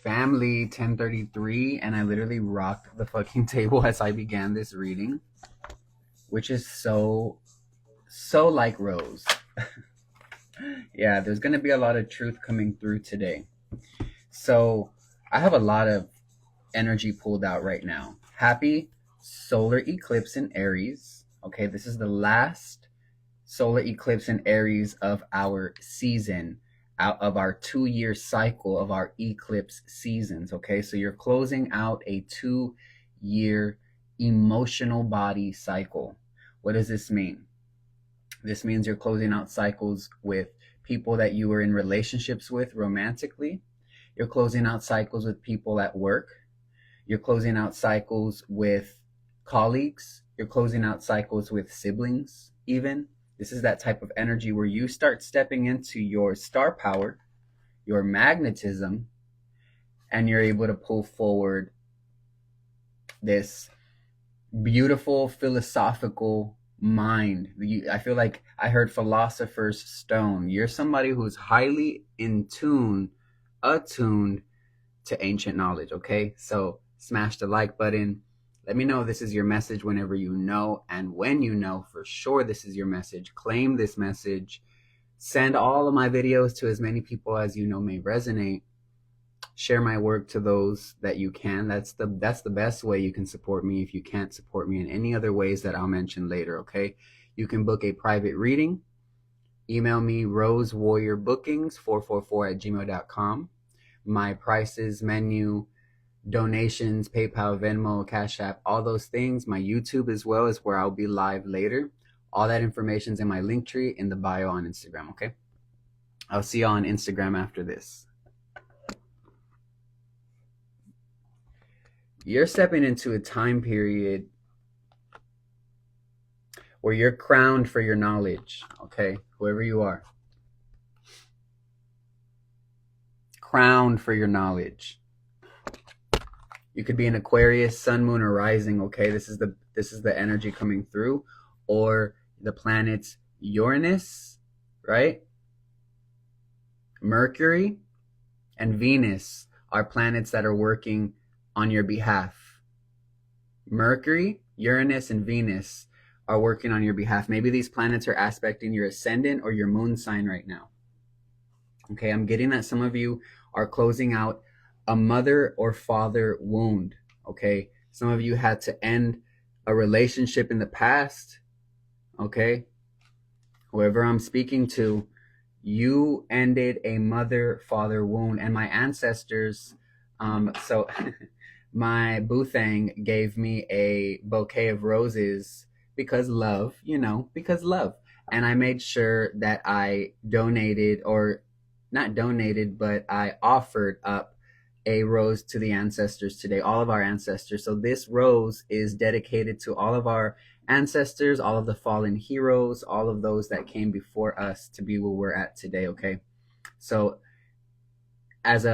family, 10:33, and I literally rocked the fucking table as I began this reading, which is so like Rose. Yeah, there's going to be a lot of truth coming through today. So I have a lot of energy pulled out right now. Happy solar eclipse in Aries. Okay, this is the last solar eclipse in Aries of our season, out of our 2-year cycle of our eclipse seasons. Okay, so you're closing out a 2-year emotional body cycle. What does this mean? This means you're closing out cycles with people that you were in relationships with romantically. You're closing out cycles with people at work. You're closing out cycles with colleagues. You're closing out cycles with siblings, even. This is that type of energy where you start stepping into your star power, your magnetism, and you're able to pull forward this beautiful philosophical mind. I feel like I heard philosopher's stone. You're somebody who's highly attuned to ancient knowledge, okay? So smash the like button. Let me know if this is your message whenever you know, and when you know for sure this is your message, claim this message. Send all of my videos to as many people as you know may resonate. Share my work to those that you can. That's the best way you can support me if you can't support me in any other ways that I'll mention later, okay? You can book a private reading. Email me rosewarriorbookings444@gmail.com. My prices, menu, donations, PayPal, Venmo, Cashapp, all those things. My YouTube as well is where I'll be live later. All that information's in my link tree in the bio on Instagram, okay? I'll see you on Instagram after this. You're stepping into a time period where you're crowned for your knowledge, okay? Whoever you are. Crowned for your knowledge. You could be an Aquarius, sun, moon, or rising, okay? This is the energy coming through. Or the planets Uranus, right? Mercury and Venus are planets that are working on your behalf. Mercury, Uranus, and Venus are working on your behalf. Maybe these planets are aspecting your ascendant or your moon sign right now. Okay, I'm getting that some of you are closing out a mother or father wound. Okay, some of you had to end a relationship in the past. Okay, whoever I'm speaking to, you ended a mother-father wound. And my ancestors, so my Boothang gave me a bouquet of roses because love, because love. And I made sure that I donated, or not donated, but I offered up a rose to the ancestors today, all of our ancestors. So this rose is dedicated to all of our ancestors, all of the fallen heroes, all of those that came before us to be where we're at today, okay? So as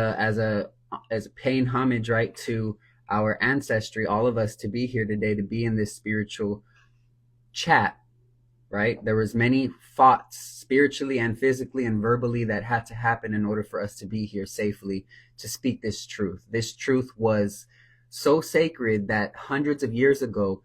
paying homage, right, to our ancestry, all of us to be here today, to be in this spiritual chat, right? There was many thoughts spiritually and physically and verbally that had to happen in order for us to be here safely to speak this truth. This truth was so sacred that hundreds of years ago,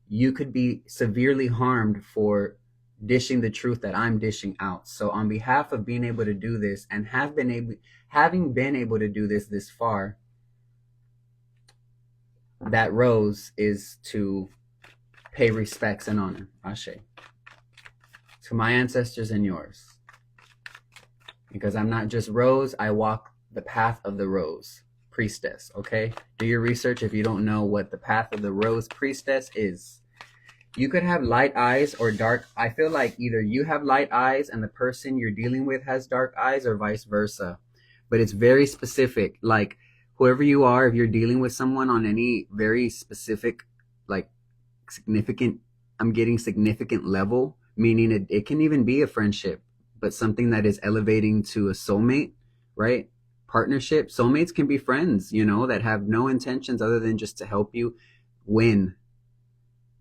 you could be severely harmed for dishing the truth that I'm dishing out. So on behalf of being able to do this and having been able to do this far, that rose is to pay respects and honor. Ashe. To my ancestors and yours. Because I'm not just Rose, I walk the path of the Rose Priestess, okay? Do your research if you don't know what the path of the Rose Priestess is. You could have light eyes or dark. I feel like either you have light eyes and the person you're dealing with has dark eyes, or vice versa. But it's very specific. Like, whoever you are, if you're dealing with someone on any very specific, like significant, I'm getting significant level, meaning it can even be a friendship, but something that is elevating to a soulmate, right? Partnership. Soulmates can be friends, that have no intentions other than just to help you win.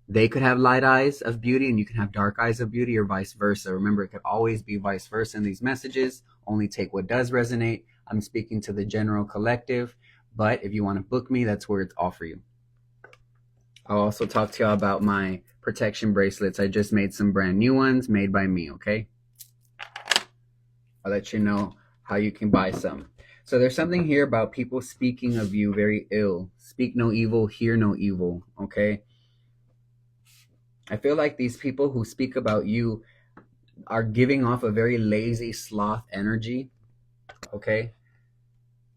They could have light eyes of beauty and you can have dark eyes of beauty, or vice versa. Remember, it could always be vice versa in these messages. Only take what does resonate. I'm speaking to the general collective. But if you want to book me, that's where it's all for you. I'll also talk to y'all about my protection bracelets. I just made some brand new ones made by me, okay? I'll let you know how you can buy some. So there's something here about people speaking of you very ill. Speak no evil, hear no evil, okay? I feel like these people who speak about you are giving off a very lazy sloth energy, okay?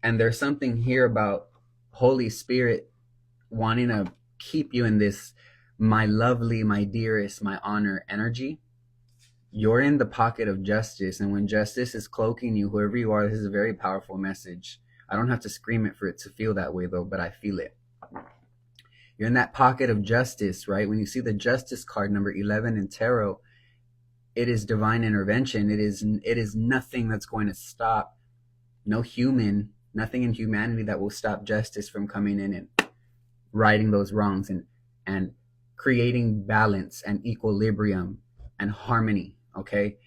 And there's something here about Holy Spirit wanting to keep you in this my lovely, my dearest, my honor energy. You're in the pocket of justice, and when justice is cloaking you, whoever you are, this is a very powerful message. I don't have to scream it for it to feel that way though, but I feel it. You're in that pocket of justice, right? When you see the justice card, number 11 in tarot, it is divine intervention. It is nothing that's going to stop, nothing in humanity that will stop justice from coming in and righting those wrongs and creating balance and equilibrium and harmony, okay?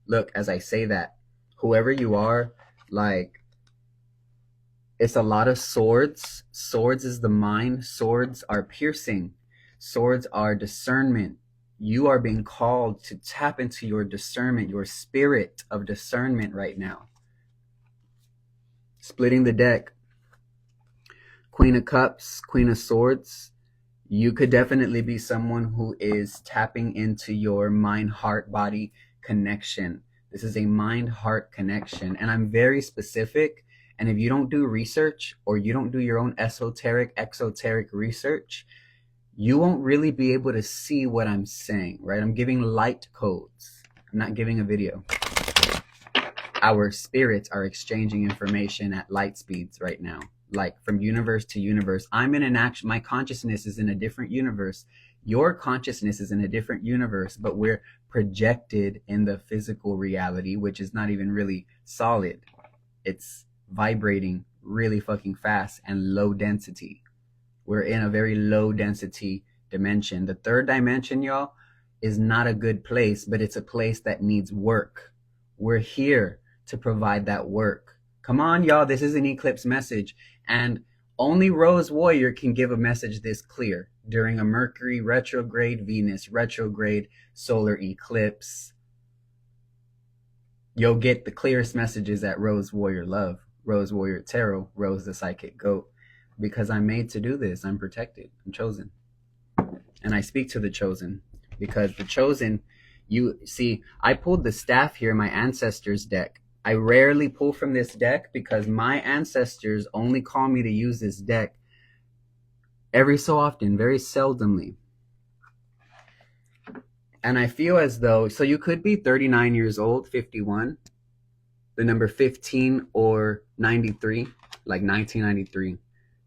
Look, as I say that, whoever you are, like, it's a lot of swords. Swords is the mind. Swords are piercing. Swords are discernment. You are being called to tap into your discernment, your spirit of discernment right now. Splitting the deck. Queen of Cups, Queen of Swords. You could definitely be someone who is tapping into your mind, heart, body connection. This is a mind, heart connection. And I'm very specific. And if you don't do research or you don't do your own esoteric, exoteric research, you won't really be able to see what I'm saying, right? I'm giving light codes. I'm not giving a video. Our spirits are exchanging information at light speeds right now, like from universe to universe. I'm in an action. My consciousness is in a different universe. Your consciousness is in a different universe, but we're projected in the physical reality, which is not even really solid. It's vibrating really fucking fast and low density. We're in a very low density dimension. The third dimension, y'all, is not a good place, but it's a place that needs work. We're here to provide that work. Come on, y'all. This is an eclipse message. And only Rose Warrior can give a message this clear during a Mercury retrograde, Venus retrograde, solar eclipse. You'll get the clearest messages at Rose Warrior Love, Rose Warrior Tarot, Rose the Psychic Goat. Because I'm made to do this. I'm protected. I'm chosen. And I speak to the chosen. Because the chosen, you see, I pulled the staff here in my ancestors deck. I rarely pull from this deck because my ancestors only call me to use this deck every so often, very seldomly. And I feel as though, so you could be 39 years old, 51, the number 15 or 93, like 1993.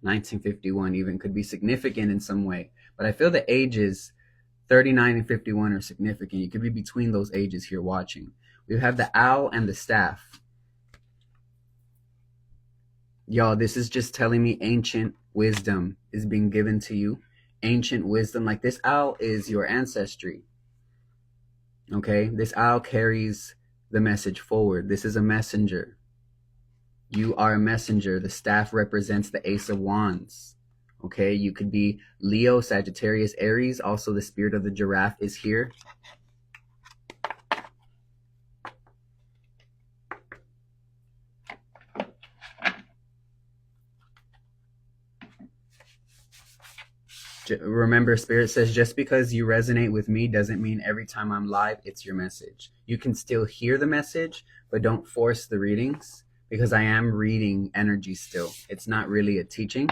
1951 even could be significant in some way. But I feel the ages 39 and 51 are significant. You could be between those ages here watching. We have the owl and the staff. Y'all, this is just telling me ancient wisdom is being given to you. Ancient wisdom. Like this owl is your ancestry. Okay? This owl carries the message forward. This is a messenger. You are a messenger. The staff represents the Ace of Wands. Okay, you could be Leo, Sagittarius, Aries. Also, the spirit of the giraffe is here. Remember, Spirit says, just because you resonate with me doesn't mean every time I'm live, it's your message. You can still hear the message, but don't force the readings. Because I am reading energy still. It's not really a teaching.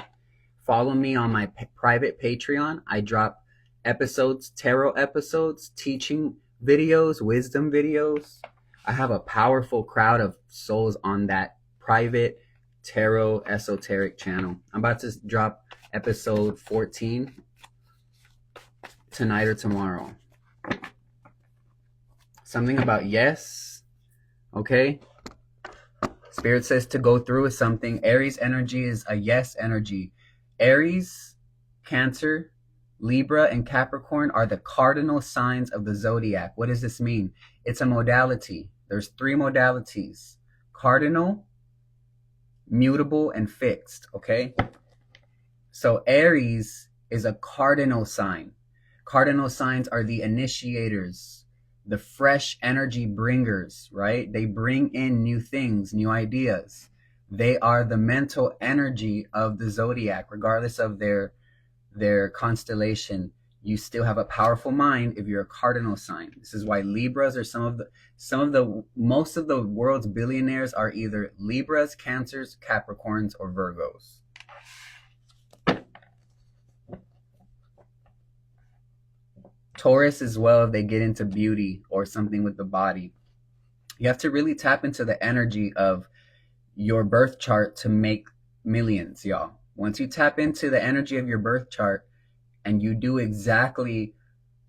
Follow me on my private Patreon. I drop episodes, tarot episodes, teaching videos, wisdom videos. I have a powerful crowd of souls on that private tarot esoteric channel. I'm about to drop episode 14 tonight or tomorrow. Something about yes. Okay. Spirit says to go through with something. Aries energy is a yes energy. Aries, Cancer, Libra, and Capricorn are the cardinal signs of the zodiac. What does this mean? It's a modality. There's 3 modalities. Cardinal, mutable and fixed, okay? So Aries is a cardinal sign. Cardinal signs are the initiators, the fresh energy bringers, right? They bring in new things, new ideas. They are the mental energy of the zodiac, regardless of their constellation. You still have a powerful mind if you're a cardinal sign. This is why Libras are most of the world's billionaires are either Libras, Cancers, Capricorns, or Virgos. Taurus as well, if they get into beauty or something with the body. You have to really tap into the energy of your birth chart to make millions, y'all. Once you tap into the energy of your birth chart and you do exactly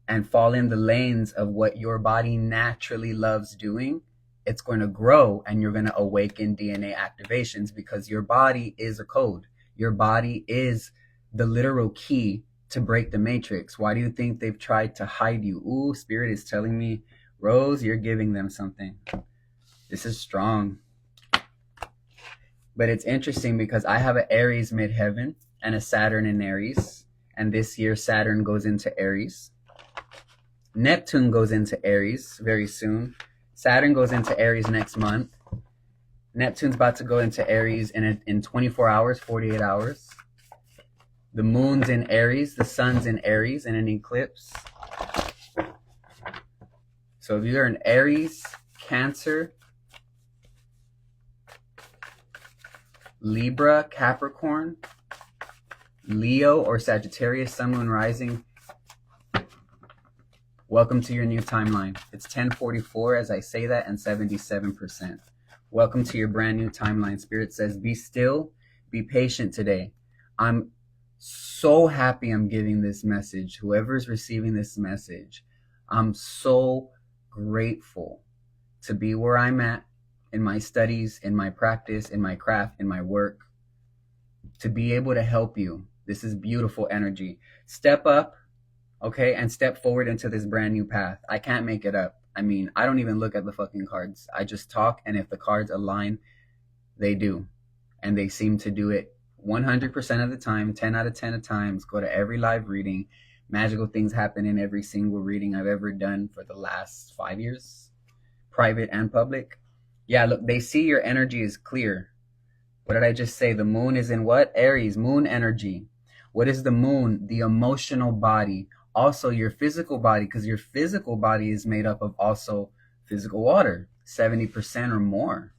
and fall in the lanes of what your body naturally loves doing, it's going to grow and you're going to awaken DNA activations, because your body is a code. Your body is the literal key to break the matrix. Why do you think they've tried to hide you? Ooh, Spirit is telling me, Rose, you're giving them something. This is strong. But it's interesting because I have an Aries midheaven and a Saturn in Aries. And this year, Saturn goes into Aries. Neptune goes into Aries very soon. Saturn goes into Aries next month. Neptune's about to go into Aries in 24 hours, 48 hours. The moon's in Aries, the sun's in Aries in an eclipse. So if you're an Aries, Cancer, Libra, Capricorn, Leo, or Sagittarius, Sun, Moon, Rising, welcome to your new timeline. It's 10:44 as I say that, and 77%. Welcome to your brand new timeline. Spirit says, be still, be patient today. I'm so happy I'm giving this message. Whoever's receiving this message, I'm so grateful to be where I'm at in my studies, in my practice, in my craft, in my work, to be able to help you. This is beautiful energy. Step up, okay, and step forward into this brand new path. I can't make it up. I mean, I don't even look at the fucking cards. I just talk, and if the cards align, they do. And they seem to do it 100% of the time, 10 out of 10 of times. Go to every live reading. Magical things happen in every single reading I've ever done for the last 5 years, private and public. Yeah, look, they see your energy is clear. What did I just say? The moon is in what? Aries, moon energy. What is the moon? The emotional body. Also your physical body, because your physical body is made up of also physical water, 70% or more.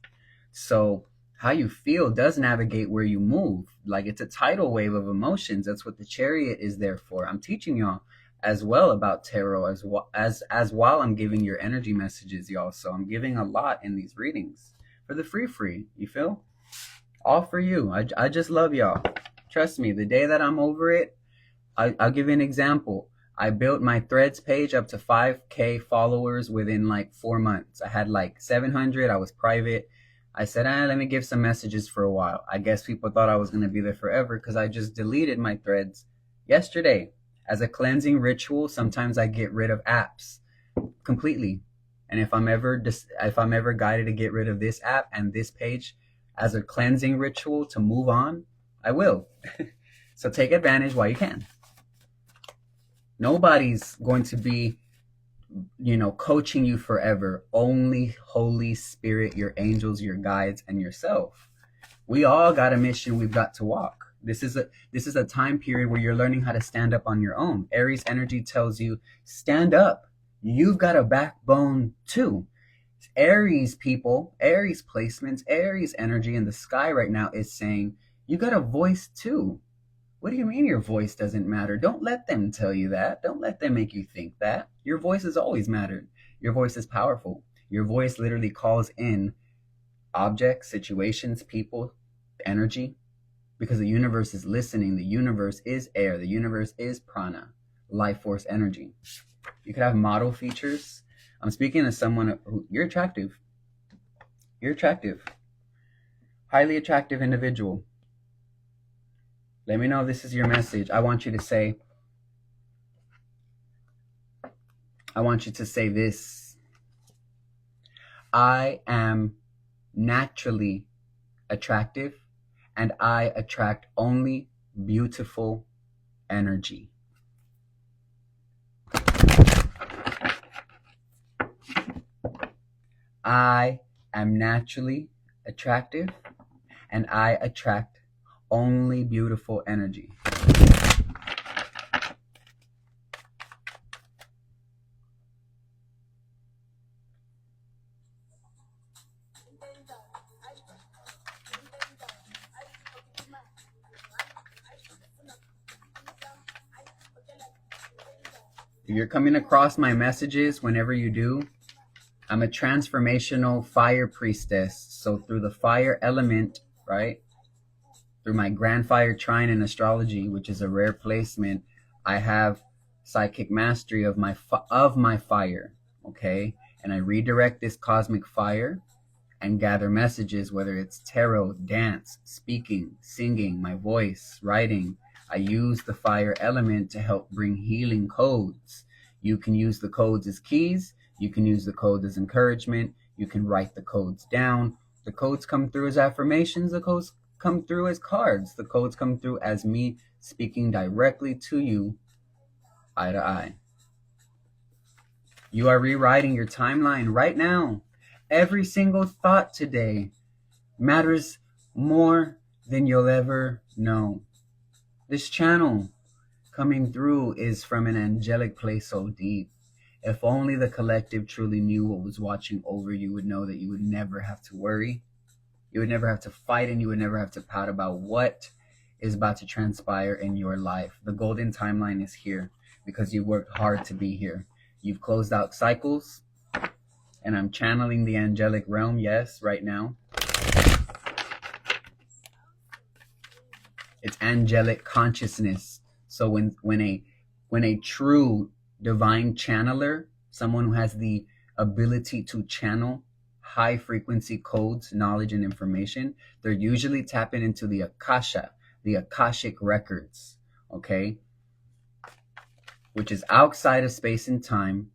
So how you feel does navigate where you move. Like, it's a tidal wave of emotions. That's what the Chariot is there for. I'm teaching y'all as well about tarot as while I'm giving your energy messages, y'all. So I'm giving a lot in these readings for the free. You feel? All for you. I just love y'all. Trust me, the day that I'm over it, I'll give you an example. I built my Threads page up to 5K followers within like 4 months. I had like 700. I was private. I said, let me give some messages for a while. I guess people thought I was going to be there forever because I just deleted my Threads yesterday. As a cleansing ritual, sometimes I get rid of apps completely. And if I'm ever guided to get rid of this app and this page as a cleansing ritual to move on, I will. So take advantage while you can. Nobody's going to be, coaching you forever. Only Holy Spirit, your angels, your guides, and yourself. We all got a mission we've got to walk. This is a time period where you're learning how to stand up on your own. Aries energy tells you, stand up. You've got a backbone too. Aries people, Aries placements, Aries energy in the sky right now is saying, you got a voice too. What do you mean your voice doesn't matter? Don't let them tell you that. Don't let them make you think that. Your voice has always mattered. Your voice is powerful. Your voice literally calls in objects, situations, people, energy, because the universe is listening. The universe is air. The universe is prana, life force energy. You could have model features. I'm speaking to someone who, you're attractive. You're attractive. Highly attractive individual. Let me know if this is your message. I want you to say this. I am naturally attractive and I attract only beautiful energy. I am naturally attractive, and I attract only beautiful energy. If you're coming across my messages, whenever you do, I'm a transformational fire priestess. So through the fire element, right, through my grand fire trine in astrology, which is a rare placement, I have psychic mastery of my fire, okay? And I redirect this cosmic fire and gather messages, whether it's tarot, dance, speaking, singing, my voice, writing. I use the fire element to help bring healing codes. You can use the codes as keys. You can use the codes as encouragement. You can write the codes down. The codes come through as affirmations. The codes come through as cards. The codes come through as me speaking directly to you, eye to eye. You are rewriting your timeline right now. Every single thought today matters more than you'll ever know. This channel coming through is from an angelic place so deep. If only the collective truly knew what was watching over you, would know that you would never have to worry. You would never have to fight, and you would never have to pout about what is about to transpire in your life. The golden timeline is here because you worked hard to be here. You've closed out cycles, and I'm channeling the angelic realm, yes, right now. It's angelic consciousness. So when a true divine channeler, someone who has the ability to channel high frequency codes, knowledge, and information, they're usually tapping into the Akasha, the Akashic records, okay? Which is outside of space and time,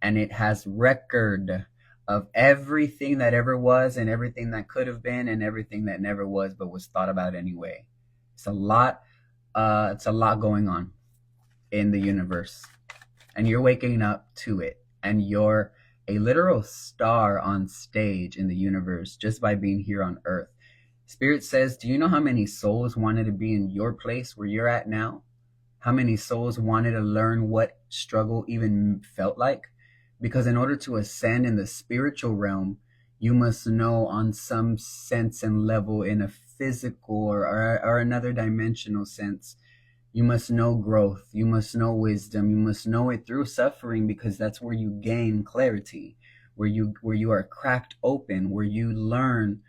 and it has record of everything that ever was and everything that could have been and everything that never was but was thought about anyway. It's a lot going on in the universe, and you're waking up to it, and you're a literal star on stage in the universe just by being here on Earth. Spirit says, do you know how many souls wanted to be in your place where you're at now? How many souls wanted to learn what struggle even felt like? Because in order to ascend in the spiritual realm, you must know on some sense and level, in a physical or another dimensional sense, you must know growth, you must know wisdom, you must know it through suffering, because that's where you gain clarity, where you are cracked open, where you learn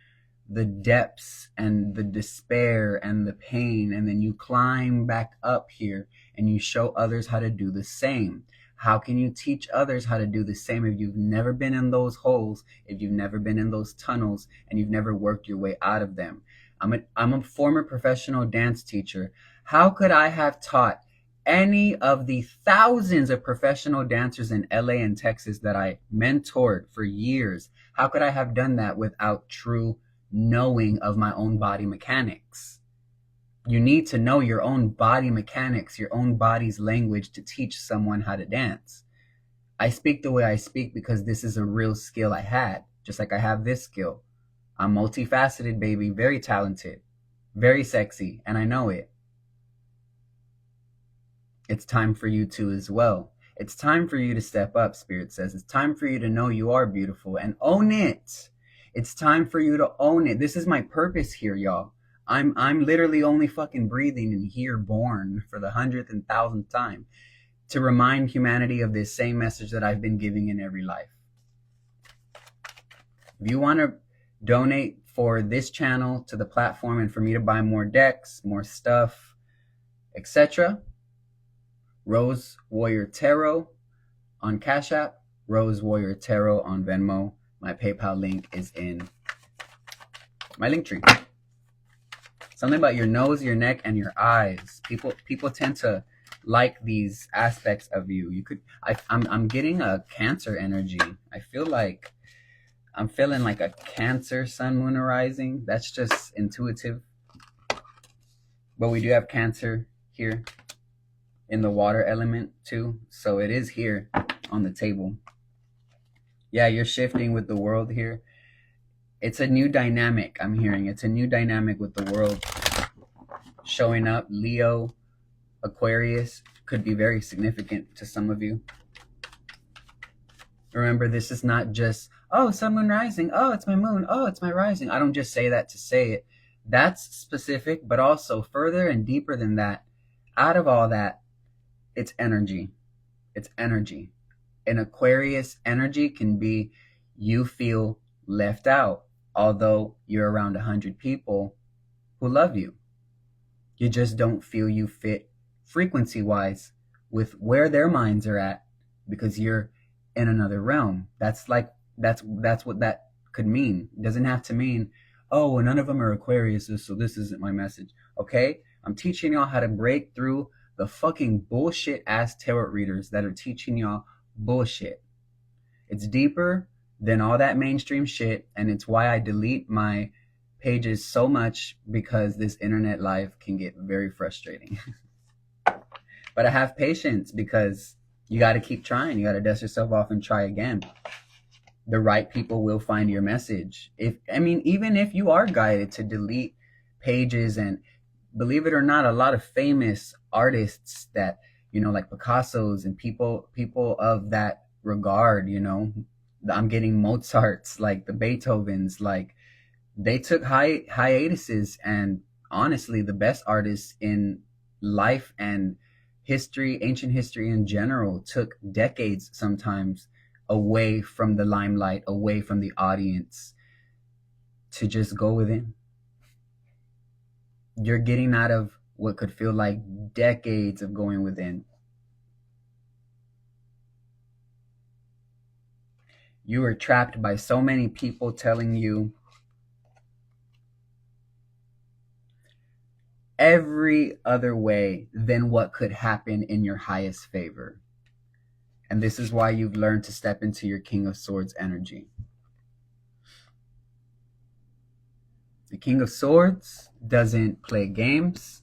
the depths and the despair and the pain, and then you climb back up here and you show others how to do the same. How can you teach others how to do the same if you've never been in those holes, if you've never been in those tunnels, and you've never worked your way out of them? I'm a former professional dance teacher. How could I have taught any of the thousands of professional dancers in LA and Texas that I mentored for years? How could I have done that without true knowing of my own body mechanics? You need to know your own body mechanics, your own body's language to teach someone how to dance. I speak the way I speak because this is a real skill I had, just like I have this skill. I'm multifaceted, baby, very talented, very sexy, and I know it. It's time for you to as well. It's time for you to step up, Spirit says. It's time for you to know you are beautiful and own it. It's time for you to own it. This is my purpose here, y'all. I'm literally only fucking breathing and here, born for the 100th and 1000th time, to remind humanity of this same message that I've been giving in every life. If you want to donate for this channel to the platform and for me to buy more decks, more stuff, etc., Rose Warrior Tarot on Cashapp, Rose Warrior Tarot on Venmo. My PayPal link is in my link tree. Something about your nose, your neck, and your eyes. People tend to like these aspects of you. I'm getting a Cancer energy. I feel like I'm feeling like a Cancer sun, moon, or rising. That's just intuitive. But we do have Cancer here in the water element too. So it is here on the table. Yeah, you're shifting with the world here. It's a new dynamic, I'm hearing. It's a new dynamic with the world showing up. Leo, Aquarius could be very significant to some of you. Remember, this is not just, oh, sun, moon, rising. Oh, it's my moon. Oh, it's my rising. I don't just say that to say it. That's specific, but also further and deeper than that. Out of all that, it's energy. It's energy. An Aquarius energy can be you feel left out, although you're around 100 people who love you. You just don't feel you fit frequency-wise with where their minds are at because you're in another realm. That's what that could mean. It doesn't have to mean, oh, well, none of them are Aquariuses, so this isn't my message. Okay? I'm teaching y'all how to break through the fucking bullshit ass tarot readers that are teaching y'all bullshit. It's deeper than all that mainstream shit, and it's why I delete my pages so much, because this internet life can get very frustrating. But I have patience because you got to keep trying. You got to dust yourself off and try again. The right people will find your message. Even if you are guided to delete pages, and believe it or not, a lot of famous artists that, like Picasso's and people of that regard, I'm getting Mozart's, like the Beethoven's, like they took hiatuses, and honestly, the best artists in life and history, ancient history in general, took decades sometimes away from the limelight, away from the audience, to just go within. You're getting out of what could feel like decades of going within. You are trapped by so many people telling you every other way than what could happen in your highest favor. And this is why you've learned to step into your King of Swords energy. The King of Swords doesn't play games,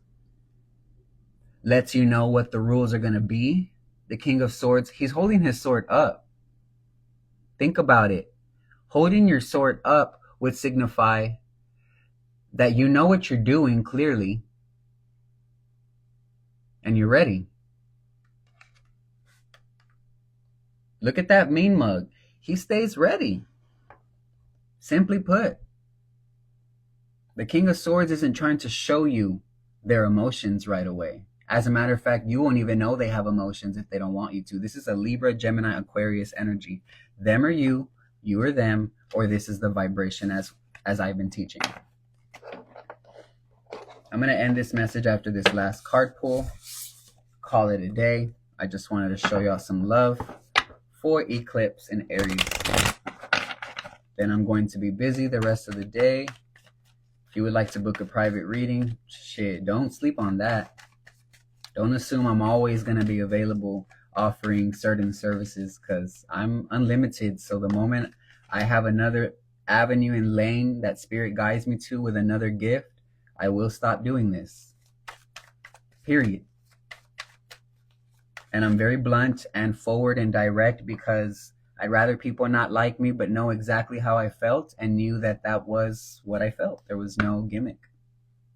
lets you know what the rules are going to be. The King of Swords, he's holding his sword up. Think about it. Holding your sword up would signify that you know what you're doing clearly, and you're ready. Look at that mean mug. He stays ready. Simply put, the King of Swords isn't trying to show you their emotions right away. As a matter of fact, you won't even know they have emotions if they don't want you to. This is a Libra, Gemini, Aquarius energy. Them or you or them, or this is the vibration as I've been teaching. I'm going to end this message after this last card pull. Call it a day. I just wanted to show y'all some love for Eclipse and Aries. Then I'm going to be busy the rest of the day. If you would like to book a private reading, shit, don't sleep on that. Don't assume I'm always going to be available offering certain services, because I'm unlimited. So the moment I have another avenue and lane that Spirit guides me to with another gift, I will stop doing this. Period. And I'm very blunt and forward and direct, because I'd rather people not like me but know exactly how I felt and knew that that was what I felt. There was no gimmick.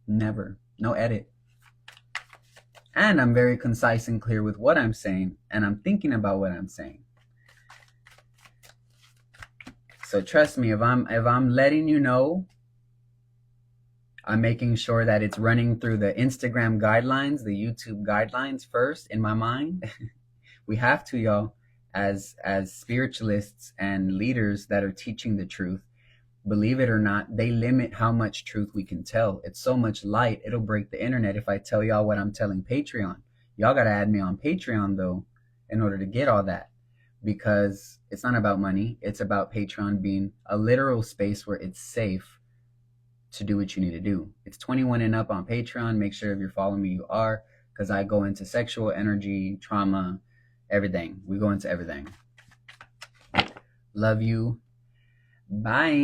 Never. No edit. And I'm very concise and clear with what I'm saying, and I'm thinking about what I'm saying. So trust me, if I'm letting you know, I'm making sure that it's running through the Instagram guidelines, the YouTube guidelines first in my mind. We have to, y'all, as spiritualists and leaders that are teaching the truth. Believe it or not, they limit how much truth we can tell. It's so much light, it'll break the internet if I tell y'all what I'm telling Patreon. Y'all got to add me on Patreon, though, in order to get all that. Because it's not about money. It's about Patreon being a literal space where it's safe to do what you need to do. It's 21 and up on Patreon. Make sure if you're following me, you are. Because I go into sexual energy, trauma, everything. We go into everything. Love you. Bye.